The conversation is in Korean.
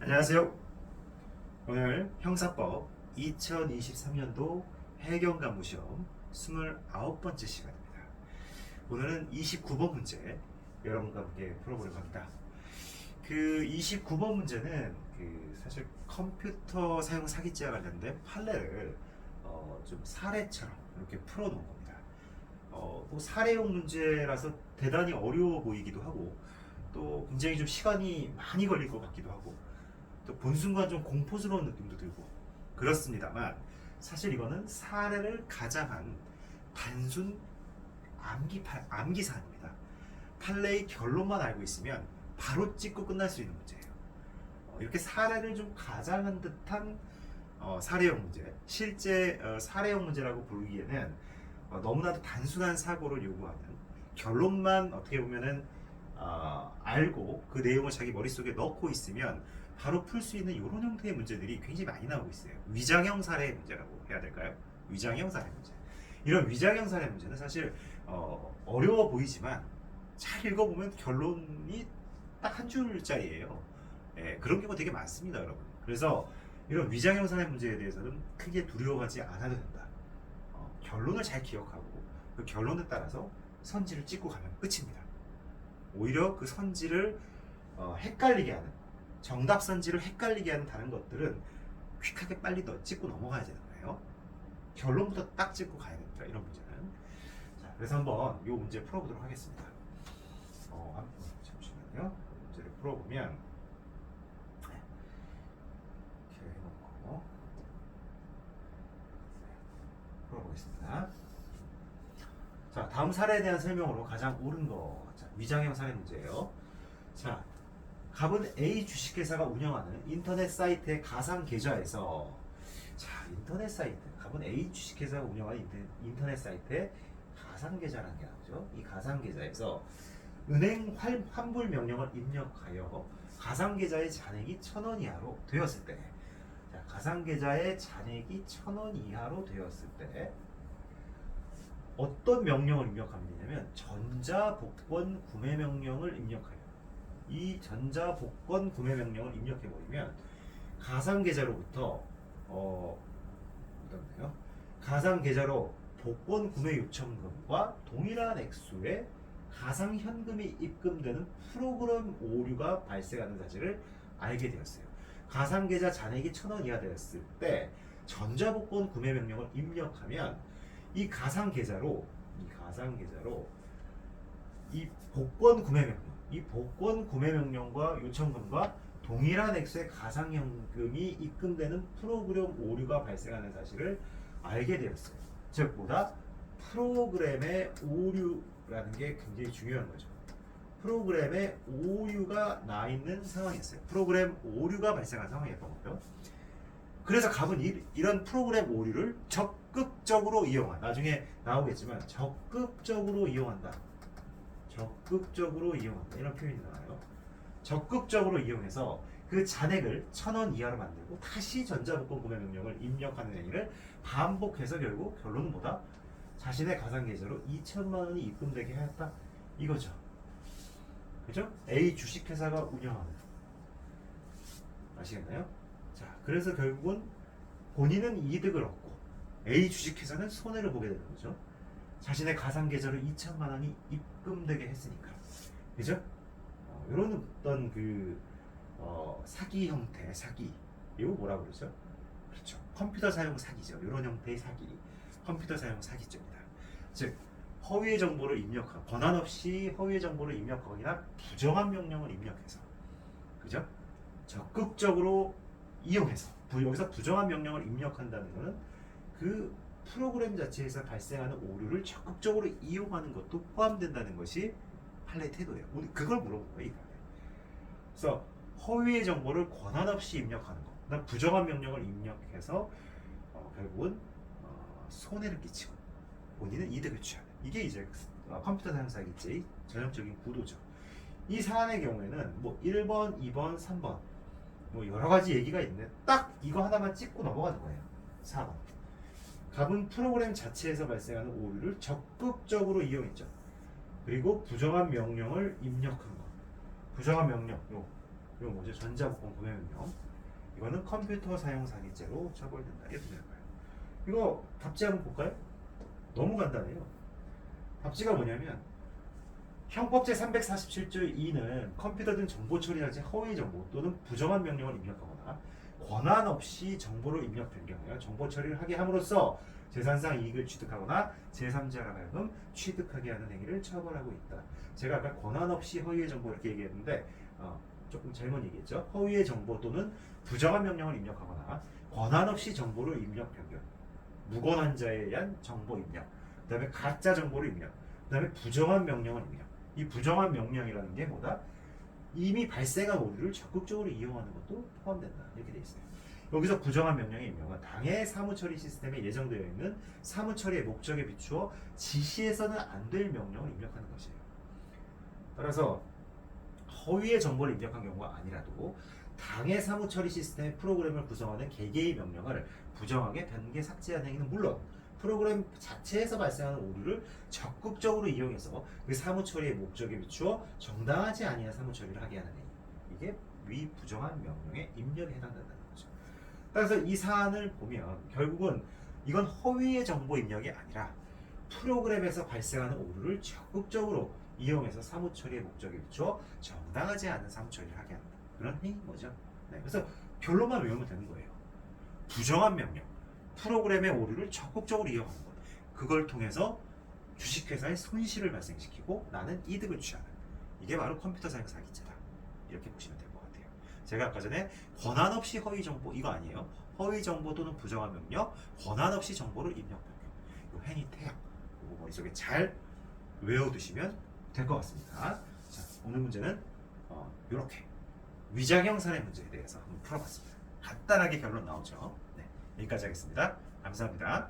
안녕하세요. 오늘 형사법 2023년도 해경감무시험 29번째 시간입니다. 오늘은 29번 문제 여러분과 함께 풀어보려고 합니다. 그 29번 문제는 사실 컴퓨터 사용 사기죄와 관련된 판례를 좀 사례처럼 이렇게 풀어놓은 겁니다. 뭐 사례용 문제라서 대단히 어려워 보이기도 하고 또 굉장히 좀 시간이 많이 걸릴 것 같기도 하고 또 본 순간 좀 공포스러운 느낌도 들고 그렇습니다만 사실 이거는 사례를 가장한 단순 암기 사안입니다. 판례의 결론만 알고 있으면 바로 찍고 끝날 수 있는 문제예요. 이렇게 사례를 좀 가장한 듯한 사례형 문제, 실제 사례형 문제라고 부르기에는 너무나도 단순한 사고를 요구하는 결론만 어떻게 보면은 알고 그 내용을 자기 머릿속에 넣고 있으면 바로 풀 수 있는 이런 형태의 문제들이 굉장히 많이 나오고 있어요. 위장형 사례 문제라고 해야 될까요? 위장형 사례 문제. 이런 위장형 사례 문제는 사실 어려워 보이지만 잘 읽어보면 결론이 딱 한 줄짜리예요. 예, 그런 경우가 되게 많습니다, 여러분. 그래서 이런 위장형 사례 문제에 대해서는 크게 두려워하지 않아도 된다. 결론을 잘 기억하고 그 결론에 따라서 선지를 찍고 가면 끝입니다. 오히려 그 선지를 헷갈리게 하는 정답 선지를 헷갈리게 하는 다른 것들은 퀵하게 빨리 찍고 넘어가야 되는 거예요. 결론부터 딱 찍고 가야 됩니다. 이런 문제는. 자, 그래서 한번 이 문제 풀어보도록 하겠습니다. 잠시만요. 문제를 풀어보면 이렇게 해놓고 풀어보겠습니다. 자, 다음 사례에 대한 설명으로 가장 옳은 거. 자, 위장형 사례 문제예요. 자, 갑은 A 주식회사가 운영하는 인터넷 사이트의 가상 계좌에서 인터넷 사이트, 갑은 A 주식회사가 운영하는 인터넷 사이트의 가상 계좌라는 게 나오죠. 이 가상 계좌에서 은행 환불 명령을 입력하여 가상 계좌의 잔액이 1,000원 이하로 되었을 때, 자, 가상 계좌의 잔액이 1,000원 이하로 되었을 때 어떤 명령을 입력하면 되냐면 전자복권 구매 명령을 입력하여 이 전자복권 구매 명령을 입력해버리면 가상 계좌로부터 가상 계좌로 복권 구매 요청금과 동일한 액수의 가상 현금이 입금되는 프로그램 오류가 발생하는 사실을 알게 되었어요. 가상 계좌 잔액이 1,000원 이하 되었을 때 전자복권 구매 명령을 입력하면 이 가상 계좌로 이 복권 구매 명령, 이 복권 구매 명령과 요청금과 동일한 액수의 가상현금이 입금되는 프로그램 오류가 발생하는 사실을 알게 되었어요. 즉 뭐다? 프로그램의 오류라는 게 굉장히 중요한 거죠. 프로그램에 오류가 나 있는 상황이었어요. 프로그램 오류가 발생한 상황이었던 거죠. 그래서 갑은 이런 프로그램 오류를 적극적으로 이용한, 나중에 나오겠지만 적극적으로 이용한다. 적극적으로 이용한다. 이런 표현이 나와요. 적극적으로 이용해서 그 잔액을 1,000원 이하로 만들고 다시 전자복권 구매 명령을 입력하는 행위를 반복해서 결국 결론은 뭐다? 자신의 가상계좌로 2,000만 원이 입금되게 하였다. 이거죠. 그죠? A 주식회사가 운영하는. 아시겠나요? 자, 그래서 결국은 본인은 이득을 얻고 A 주식회사는 손해를 보게 되는 거죠. 자신의 가상계좌로 2,000만 원이 입금되게 했으니까. 그죠? 이런 어떤 사기 형태, 사기. 이거 뭐라고 그러죠? 그렇죠. 컴퓨터 사용 사기죠. 이런 형태의 사기. 컴퓨터 사용 사기죄입니다. 즉, 허위의 정보를 입력하고, 권한 없이 허위의 정보를 입력하거나 부정한 명령을 입력해서. 그죠? 적극적으로 이용해서. 여기서 부정한 명령을 입력한다는 것은 그 프로그램 자체에서 발생하는 오류를 적극적으로 이용하는 것도 포함된다는 것이 판례 태도예요. 우리 그걸 물어본 거예요. 그래서 허위의 정보를 권한 없이 입력하는 것, 그다음 부정한 명령을 입력해서 결국은 손해를 끼치고 본인은 이득을 취하는, 이게 이제 컴퓨터 사용 사기죄의 전형적인 구도죠. 이 사안의 경우에는 뭐 1번, 2번, 3번 뭐 여러 가지 얘기가 있는데 딱 이거 하나만 찍고 넘어가는 거예요. 4번. 갑은 프로그램 자체에서 발생하는 오류를 적극적으로 이용했죠. 그리고 부정한 명령을 입력한 것. 부정한 명령, 이건 뭐죠? 전자부품 구매명령. 이거는 컴퓨터 사용 사기죄로 처벌된다. 이렇게 되는 거예요. 이거 답지 한번 볼까요? 너무 간단해요. 답지가 뭐냐면 형법 제347조 2는 컴퓨터 등 정보 처리하지 허위 정보 또는 부정한 명령을 입력하거나 권한 없이 정보를 입력 변경하여 정보 처리를 하게 함으로써 재산상 이익을 취득하거나 제3자가 하여금 취득하게 하는 행위를 처벌하고 있다. 제가 아까 권한 없이 허위의 정보 이렇게 얘기했는데 조금 잘못 얘기했죠. 허위의 정보 또는 부정한 명령을 입력하거나 권한 없이 정보를 입력 변경, 무권한 자에 의한 정보 입력, 그 다음에 가짜 정보를 입력, 그 다음에 부정한 명령을 입력. 이 부정한 명령이라는 게 뭐다? 이미 발생한 오류를 적극적으로 이용하는 것도 포함된다. 이렇게 돼 있어요. 여기서 부정한 명령의 임명은 당해 사무처리 시스템에 예정되어 있는 사무처리의 목적에 비추어 지시해서는 안 될 명령을 입력하는 것이에요. 따라서 허위의 정보를 입력한 경우가 아니라도 당해 사무처리 시스템의 프로그램을 구성하는 개개의 명령을 부정하게 변개 삭제한 행위는 물론 프로그램 자체에서 발생하는 오류를 적극적으로 이용해서 그 사무처리의 목적에 비추어 정당하지 아니한 사무처리를 하게 하는 행위. 이게 위 부정한 명령의 입력에 해당된다는 거죠. 따라서 이 사안을 보면 결국은 이건 허위의 정보 입력이 아니라 프로그램에서 발생하는 오류를 적극적으로 이용해서 사무처리의 목적에 비추어 정당하지 않은 사무처리를 하게 하는 그런 행위인 거죠. 네, 그래서 결론만 외우면 되는 거예요. 부정한 명령, 프로그램의 오류를 적극적으로 이용하는 것. 그걸 통해서 주식회사의 손실을 발생시키고 나는 이득을 취하는. 이게 바로 컴퓨터 사용 사기죄다. 이렇게 보시면 될 것 같아요. 제가 아까 전에 권한 없이 허위 정보 이거 아니에요. 허위 정보 또는 부정한 명령, 권한 없이 정보를 입력 변경. 이 행위 태양. 이거 머릿속에 잘 외워두시면 될 것 같습니다. 자, 오늘 문제는 이렇게 위장형 살해 문제에 대해서 한번 풀어봤습니다. 간단하게 결론 나오죠. 네, 여기까지 하겠습니다. 감사합니다.